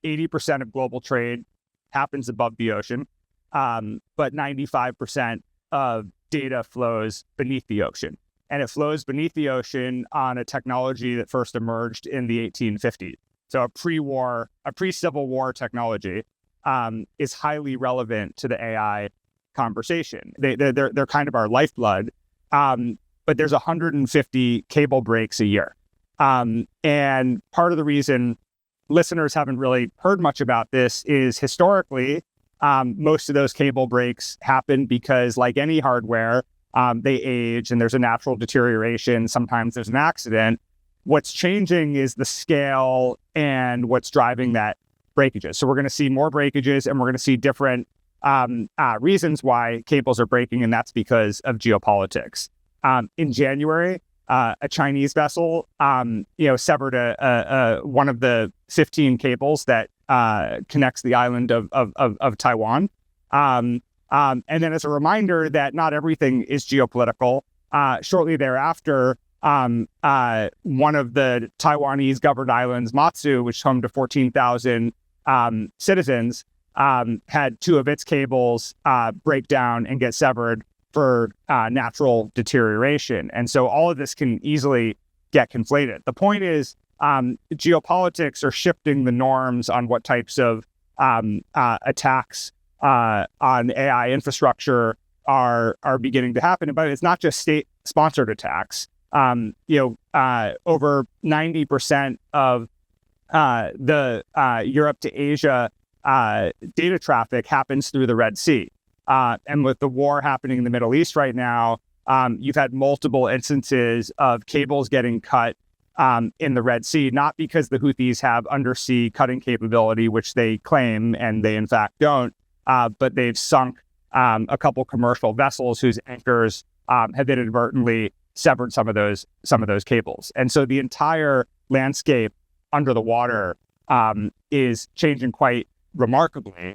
80% of global trade happens above the ocean, but 95% of data flows beneath the ocean. And it flows beneath the ocean on a technology that first emerged in the 1850s. So a pre-Civil War technology is highly relevant to the AI conversation. They're kind of our lifeblood, but there's 150 cable breaks a year. And part of the reason listeners haven't really heard much about this is historically, most of those cable breaks happen because, like any hardware, they age and there's a natural deterioration. Sometimes there's an accident. What's changing is the scale and what's driving that breakages. So we're going to see more breakages, and we're going to see different reasons why cables are breaking, and that's because of geopolitics. In January, a Chinese vessel, severed one of the 15 cables that connects the island of Taiwan. And then, as a reminder that not everything is geopolitical, shortly thereafter, one of the Taiwanese governed islands, Matsu, which is home to 14,000 citizens, had two of its cables break down and get severed for natural deterioration. And so all of this can easily get conflated. The point is, geopolitics are shifting the norms on what types of attacks on AI infrastructure are beginning to happen. But it's not just state-sponsored attacks. Over 90% of the Europe to Asia data traffic happens through the Red Sea. And with the war happening in the Middle East right now, you've had multiple instances of cables getting cut in the Red Sea, not because the Houthis have undersea cutting capability, which they claim, and they in fact don't, but they've sunk a couple commercial vessels whose anchors have inadvertently severed some of those cables. And so the entire landscape under the water is changing quite remarkably.